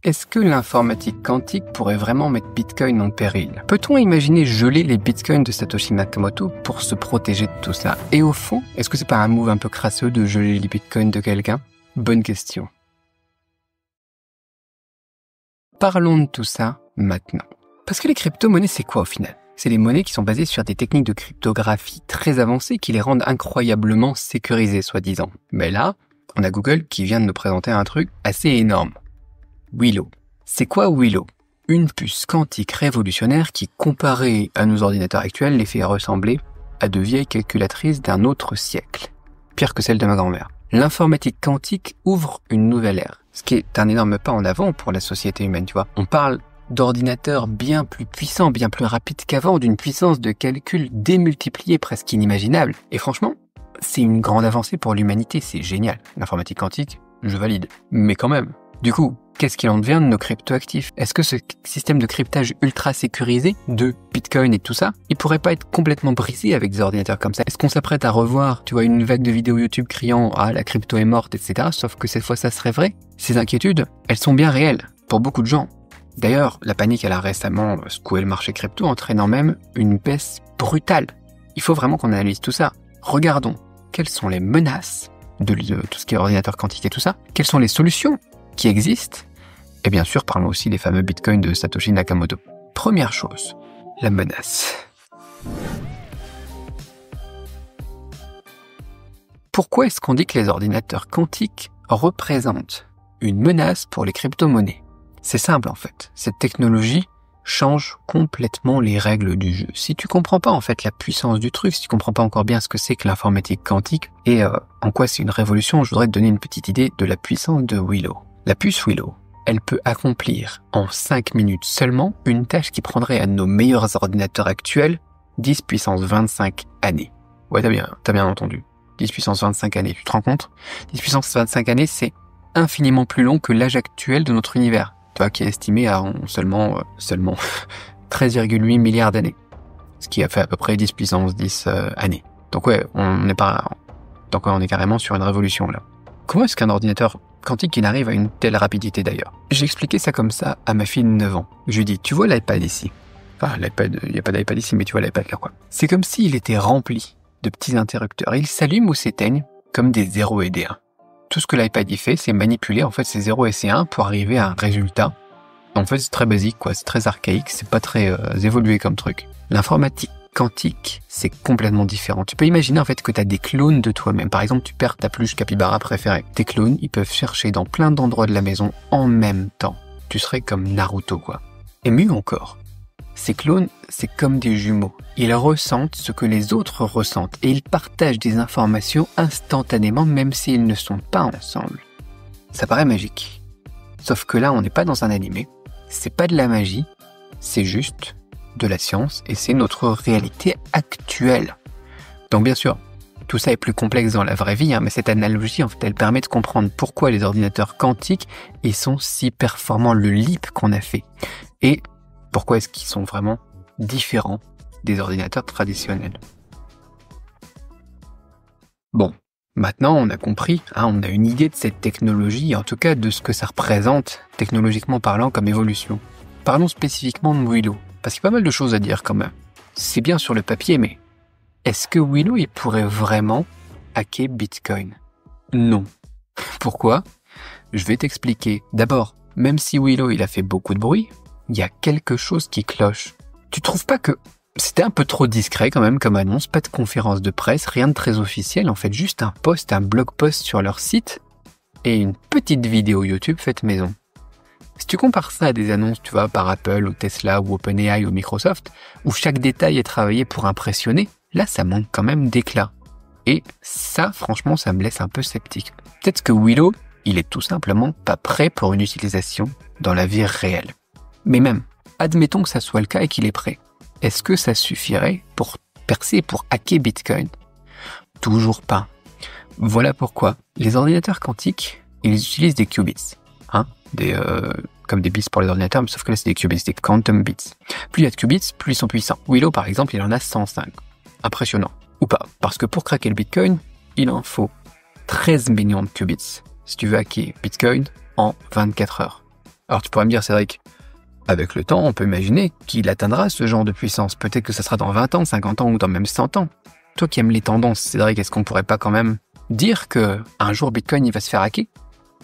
Est-ce que l'informatique quantique pourrait vraiment mettre Bitcoin en péril? Peut-on imaginer geler les Bitcoins de Satoshi Nakamoto pour se protéger de tout ça? Et au fond, est-ce que c'est pas un move un peu crasseux de geler les Bitcoins de quelqu'un? Bonne question. Parlons de tout ça maintenant. Parce que les crypto-monnaies, c'est quoi au final? C'est des monnaies qui sont basées sur des techniques de cryptographie très avancées qui les rendent incroyablement sécurisées, soi-disant. Mais là, on a Google qui vient de nous présenter un truc assez énorme. Willow. C'est quoi Willow? Une puce quantique révolutionnaire qui, comparée à nos ordinateurs actuels, les fait ressembler à de vieilles calculatrices d'un autre siècle. Pire que celle de ma grand-mère. L'informatique quantique ouvre une nouvelle ère, ce qui est un énorme pas en avant pour la société humaine, tu vois. On parle d'ordinateurs bien plus puissants, bien plus rapides qu'avant, d'une puissance de calcul démultipliée presque inimaginable. Et franchement, c'est une grande avancée pour l'humanité, c'est génial. L'informatique quantique, je valide. Mais quand même. Du coup, qu'est-ce qu'il en devient de nos cryptoactifs? Est-ce que ce système de cryptage ultra sécurisé de Bitcoin et tout ça, il pourrait pas être complètement brisé avec des ordinateurs comme ça? Est-ce qu'on s'apprête à revoir, tu vois, une vague de vidéos YouTube criant « Ah, la crypto est morte, etc. » Sauf que cette fois, ça serait vrai? Ces inquiétudes, elles sont bien réelles pour beaucoup de gens. D'ailleurs, la panique, elle a récemment secoué le marché crypto, entraînant même une baisse brutale. Il faut vraiment qu'on analyse tout ça. Regardons, quelles sont les menaces de tout ce qui est ordinateur quantique et tout ça? Quelles sont les solutions qui existent? Et bien sûr, parlons aussi des fameux bitcoins de Satoshi Nakamoto. Première chose, la menace. Pourquoi est-ce qu'on dit que les ordinateurs quantiques représentent une menace pour les crypto-monnaies? C'est simple en fait. Cette technologie change complètement les règles du jeu. Si tu comprends pas en fait la puissance du truc, si tu comprends pas encore bien ce que c'est que l'informatique quantique et en quoi c'est une révolution, je voudrais te donner une petite idée de la puissance de Willow. La puce Willow, elle peut accomplir en 5 minutes seulement une tâche qui prendrait à nos meilleurs ordinateurs actuels 10 puissance 25 années. Ouais, t'as bien entendu. 10 puissance 25 années, tu te rends compte? 10 puissance 25 années, c'est infiniment plus long que l'âge actuel de notre univers, tu vois, qui est estimé à seulement 13,8 milliards d'années. Ce qui a fait à peu près 10 puissance 10 années. Donc ouais, on est carrément sur une révolution là. Comment est-ce qu'un ordinateur quantique il arrive à une telle rapidité d'ailleurs? J'ai expliqué ça comme ça à ma fille de 9 ans. Je lui ai dit, tu vois l'iPad ici? Enfin, l'iPad, il n'y a pas d'iPad ici, mais tu vois l'iPad là quoi. C'est comme s'il était rempli de petits interrupteurs. Il s'allume ou s'éteigne comme des 0 et des 1. Tout ce que l'iPad y fait, c'est manipuler en fait ces 0 et ces 1 pour arriver à un résultat. En fait, c'est très basique quoi, c'est très archaïque, c'est pas très évolué comme truc. L'informatique quantique, c'est complètement différent. Tu peux imaginer en fait que tu as des clones de toi-même. Par exemple, tu perds ta peluche capybara préférée. Tes clones, ils peuvent chercher dans plein d'endroits de la maison en même temps. Tu serais comme Naruto, quoi. Et mieux encore, ces clones, c'est comme des jumeaux. Ils ressentent ce que les autres ressentent et ils partagent des informations instantanément même s'ils ne sont pas ensemble. Ça paraît magique. Sauf que là, on n'est pas dans un animé. C'est pas de la magie, c'est juste de la science et c'est notre réalité actuelle. Donc bien sûr, tout ça est plus complexe dans la vraie vie, mais cette analogie, en fait, elle permet de comprendre pourquoi les ordinateurs quantiques ils sont si performants, le leap qu'on a fait, et pourquoi est-ce qu'ils sont vraiment différents des ordinateurs traditionnels. Bon, maintenant on a compris, on a une idée de cette technologie, en tout cas de ce que ça représente, technologiquement parlant, comme évolution. Parlons spécifiquement de Willow. Parce qu'il y a pas mal de choses à dire quand même. C'est bien sur le papier, mais est-ce que Willow il pourrait vraiment hacker Bitcoin? Non. Pourquoi? Je vais t'expliquer. D'abord, même si Willow il a fait beaucoup de bruit, il y a quelque chose qui cloche. Tu trouves pas que c'était un peu trop discret quand même comme annonce? Pas de conférence de presse, rien de très officiel, en fait juste un blog post sur leur site et une petite vidéo YouTube faite maison. Si tu compares ça à des annonces, tu vois, par Apple ou Tesla ou OpenAI ou Microsoft, où chaque détail est travaillé pour impressionner, là, ça manque quand même d'éclat. Et ça, franchement, ça me laisse un peu sceptique. Peut-être que Willow, il est tout simplement pas prêt pour une utilisation dans la vie réelle. Mais même, admettons que ça soit le cas et qu'il est prêt. Est-ce que ça suffirait pour percer, pour hacker Bitcoin? Toujours pas. Voilà pourquoi les ordinateurs quantiques, ils utilisent des qubits. Comme des bits pour les ordinateurs, mais sauf que là c'est des qubits, des quantum bits. Plus il y a de qubits, plus ils sont puissants. Willow par exemple, il en a 105. Impressionnant. Ou pas, parce que pour craquer le Bitcoin, il en faut 13 millions de qubits si tu veux hacker Bitcoin en 24 heures. Alors tu pourrais me dire, Cédric, avec le temps, on peut imaginer qu'il atteindra ce genre de puissance. Peut-être que ça sera dans 20 ans, 50 ans ou dans même 100 ans. Toi qui aimes les tendances, Cédric, est-ce qu'on pourrait pas quand même dire que un jour Bitcoin il va se faire hacker?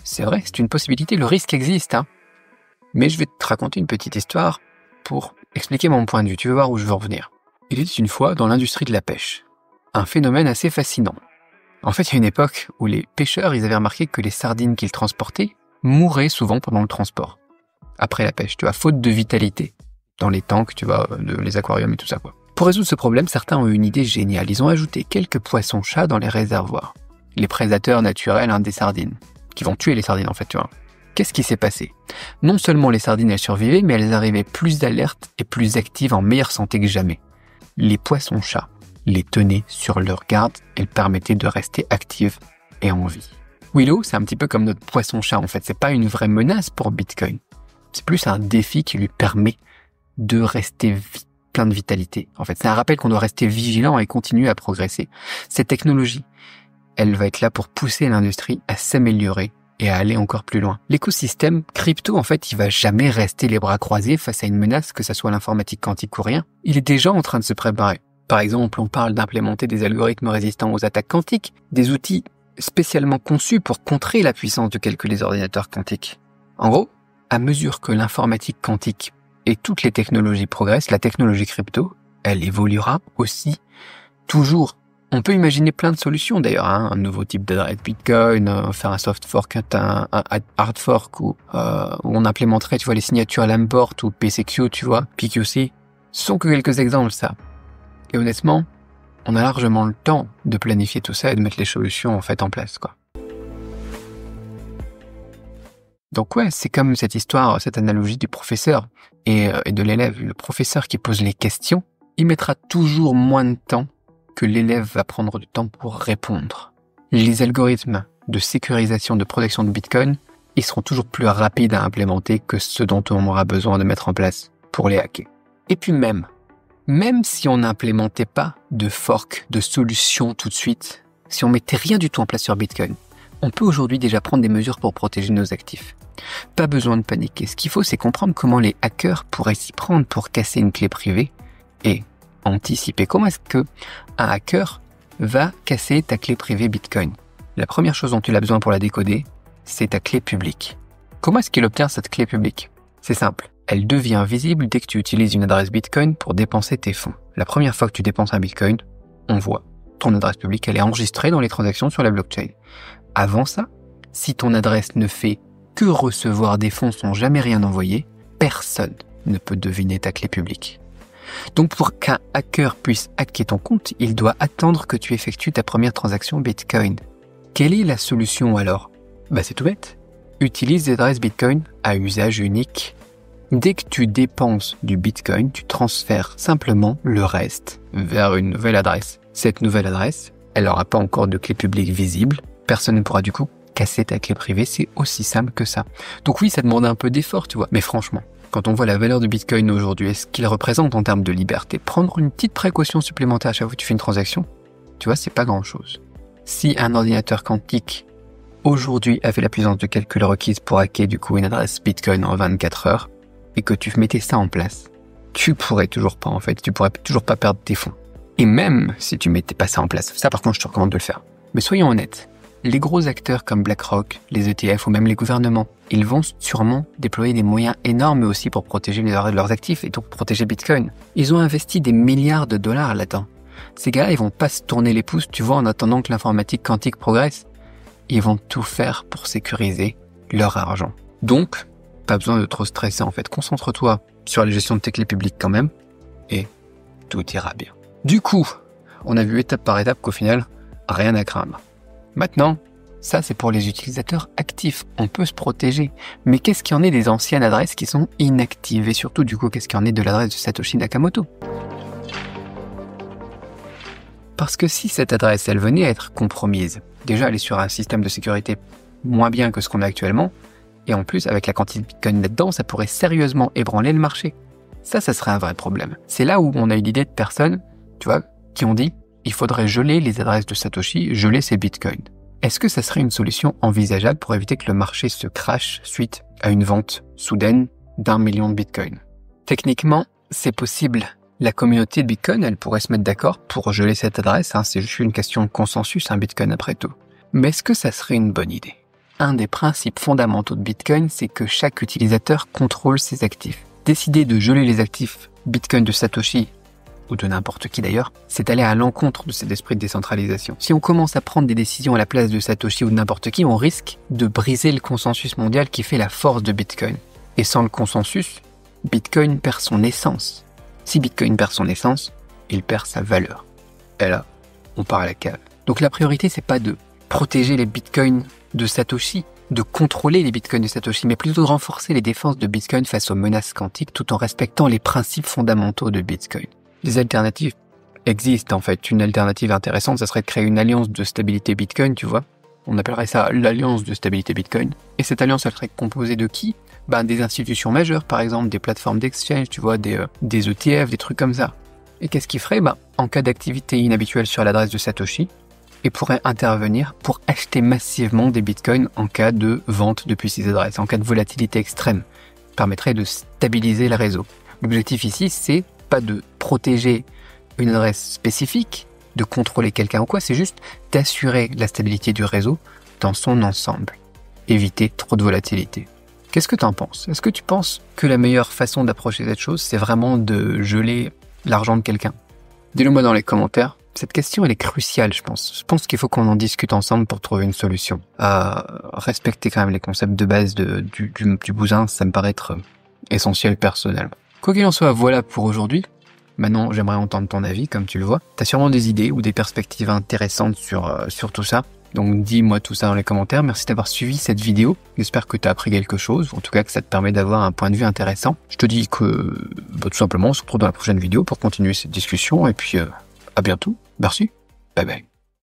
C'est vrai, c'est une possibilité, le risque existe, hein. Mais je vais te raconter une petite histoire pour expliquer mon point de vue. Tu vas voir où je veux en venir. Il était une fois dans l'industrie de la pêche. Un phénomène assez fascinant. En fait, il y a une époque où les pêcheurs, ils avaient remarqué que les sardines qu'ils transportaient mouraient souvent pendant le transport. Après la pêche, tu vois, faute de vitalité. Dans les tanks, tu vois, les aquariums et tout ça, quoi. Pour résoudre ce problème, certains ont eu une idée géniale. Ils ont ajouté quelques poissons-chats dans les réservoirs. Les prédateurs naturels, des sardines. Qui vont tuer les sardines, en fait, tu vois. Qu'est-ce qui s'est passé? Non seulement les sardines, elles survivaient, mais elles arrivaient plus alertes et plus actives, en meilleure santé que jamais. Les poissons-chats les tenaient sur leur garde et les permettaient de rester actives et en vie. Willow, c'est un petit peu comme notre poisson-chat, en fait. C'est pas une vraie menace pour Bitcoin. C'est plus un défi qui lui permet de rester plein de vitalité. En fait, c'est un rappel qu'on doit rester vigilant et continuer à progresser. Cette technologie, elle va être là pour pousser l'industrie à s'améliorer et à aller encore plus loin. L'écosystème crypto, en fait, il va jamais rester les bras croisés face à une menace, que ça soit l'informatique quantique ou rien. Il est déjà en train de se préparer. Par exemple, on parle d'implémenter des algorithmes résistants aux attaques quantiques, des outils spécialement conçus pour contrer la puissance de calcul des ordinateurs quantiques. En gros, à mesure que l'informatique quantique et toutes les technologies progressent, la technologie crypto, elle évoluera aussi toujours. On peut imaginer plein de solutions d'ailleurs, un nouveau type d'adresse Bitcoin, faire un soft fork, un hard fork, où on implémenterait, tu vois, les signatures Lamport ou PCQ, tu vois, PQC. Ce sont que quelques exemples, ça. Et honnêtement, on a largement le temps de planifier tout ça et de mettre les solutions en fait en place, quoi. Donc ouais, c'est comme cette histoire, cette analogie du professeur et de l'élève. Le professeur qui pose les questions, il mettra toujours moins de temps que l'élève va prendre du temps pour répondre. Les algorithmes de sécurisation, de protection de Bitcoin, ils seront toujours plus rapides à implémenter que ceux dont on aura besoin de mettre en place pour les hacker. Et puis même si on n'implémentait pas de fork, de solution tout de suite, si on mettait rien du tout en place sur Bitcoin, on peut aujourd'hui déjà prendre des mesures pour protéger nos actifs. Pas besoin de paniquer. Ce qu'il faut, c'est comprendre comment les hackers pourraient s'y prendre pour casser une clé privée et anticiper. Comment est-ce que un hacker va casser ta clé privée Bitcoin? La première chose dont tu as besoin pour la décoder, c'est ta clé publique. Comment est-ce qu'il obtient cette clé publique? C'est simple. Elle devient visible dès que tu utilises une adresse Bitcoin pour dépenser tes fonds. La première fois que tu dépenses un Bitcoin, on voit ton adresse publique, elle est enregistrée dans les transactions sur la blockchain. Avant ça, si ton adresse ne fait que recevoir des fonds sans jamais rien envoyer, personne ne peut deviner ta clé publique. Donc pour qu'un hacker puisse hacker ton compte, il doit attendre que tu effectues ta première transaction Bitcoin. Quelle est la solution alors? C'est tout bête. Utilise des adresses Bitcoin à usage unique. Dès que tu dépenses du Bitcoin, tu transfères simplement le reste vers une nouvelle adresse. Cette nouvelle adresse, elle n'aura pas encore de clé publique visible. Personne ne pourra du coup casser ta clé privée. C'est aussi simple que ça. Donc oui, ça demande un peu d'effort, tu vois. Mais franchement, quand on voit la valeur de Bitcoin aujourd'hui et ce qu'il représente en termes de liberté, prendre une petite précaution supplémentaire à chaque fois que tu fais une transaction, tu vois, c'est pas grand-chose. Si un ordinateur quantique aujourd'hui avait la puissance de calcul requise pour hacker du coup une adresse Bitcoin en 24 heures, et que tu mettais ça en place, tu pourrais toujours pas perdre tes fonds. Et même si tu mettais pas ça en place, ça par contre je te recommande de le faire. Mais soyons honnêtes, les gros acteurs comme BlackRock, les ETF ou même les gouvernements, ils vont sûrement déployer des moyens énormes aussi pour protéger leurs actifs et donc protéger Bitcoin. Ils ont investi des milliards de dollars là-dedans. Ces gars-là, ils vont pas se tourner les pouces, tu vois, en attendant que l'informatique quantique progresse. Ils vont tout faire pour sécuriser leur argent. Donc, pas besoin de trop stresser en fait. Concentre-toi sur la gestion de tes clés publiques quand même et tout ira bien. Du coup, on a vu étape par étape qu'au final, rien à craindre. Maintenant, ça c'est pour les utilisateurs actifs. On peut se protéger. Mais qu'est-ce qu'il y en est des anciennes adresses qui sont inactives? Et surtout, du coup, qu'est-ce qu'il y en est de l'adresse de Satoshi Nakamoto? Parce que si cette adresse, elle venait à être compromise, déjà elle est sur un système de sécurité moins bien que ce qu'on a actuellement, et en plus, avec la quantité de Bitcoin là-dedans, ça pourrait sérieusement ébranler le marché. Ça serait un vrai problème. C'est là où on a eu l'idée de personnes, tu vois, qui ont dit il faudrait geler les adresses de Satoshi, geler ses Bitcoins. Est-ce que ça serait une solution envisageable pour éviter que le marché se crache suite à une vente soudaine d'1 million de Bitcoin? Techniquement, c'est possible. La communauté de Bitcoin, elle pourrait se mettre d'accord pour geler cette adresse. C'est juste une question de consensus, Bitcoin après tout. Mais est-ce que ça serait une bonne idée? Un des principes fondamentaux de Bitcoin, c'est que chaque utilisateur contrôle ses actifs. Décider de geler les actifs Bitcoin de Satoshi, ou de n'importe qui d'ailleurs, c'est aller à l'encontre de cet esprit de décentralisation. Si on commence à prendre des décisions à la place de Satoshi ou de n'importe qui, on risque de briser le consensus mondial qui fait la force de Bitcoin. Et sans le consensus, Bitcoin perd son essence. Si Bitcoin perd son essence, il perd sa valeur. Et là, on part à la cave. Donc la priorité, c'est pas de protéger les Bitcoins de Satoshi, de contrôler les Bitcoins de Satoshi, mais plutôt de renforcer les défenses de Bitcoin face aux menaces quantiques tout en respectant les principes fondamentaux de Bitcoin. Les alternatives existent en fait. Une alternative intéressante, ça serait de créer une alliance de stabilité Bitcoin, tu vois. On appellerait ça l'alliance de stabilité Bitcoin. Et cette alliance, elle serait composée de qui? Des institutions majeures, par exemple, des plateformes d'exchange, tu vois, des ETF, des trucs comme ça. Et qu'est-ce qu'ils feraient? En cas d'activité inhabituelle sur l'adresse de Satoshi, ils pourraient intervenir pour acheter massivement des bitcoins en cas de vente depuis ces adresses, en cas de volatilité extrême. Ça permettrait de stabiliser le réseau. L'objectif ici, c'est pas de protéger une adresse spécifique, de contrôler quelqu'un ou quoi, c'est juste d'assurer la stabilité du réseau dans son ensemble. Éviter trop de volatilité. Qu'est-ce que tu en penses? Est-ce que tu penses que la meilleure façon d'approcher cette chose, c'est vraiment de geler l'argent de quelqu'un? Dis-le moi dans les commentaires. Cette question, elle est cruciale, je pense. Je pense qu'il faut qu'on en discute ensemble pour trouver une solution. Respecter quand même les concepts de base du bousin, ça me paraît être essentiel personnellement. Quoi qu'il en soit, voilà pour aujourd'hui. Maintenant, j'aimerais entendre ton avis, comme tu le vois. T'as sûrement des idées ou des perspectives intéressantes sur tout ça. Donc dis-moi tout ça dans les commentaires. Merci d'avoir suivi cette vidéo. J'espère que tu as appris quelque chose, ou en tout cas que ça te permet d'avoir un point de vue intéressant. Je te dis que tout simplement, on se retrouve dans la prochaine vidéo pour continuer cette discussion. Et puis à bientôt. Merci. Bye bye.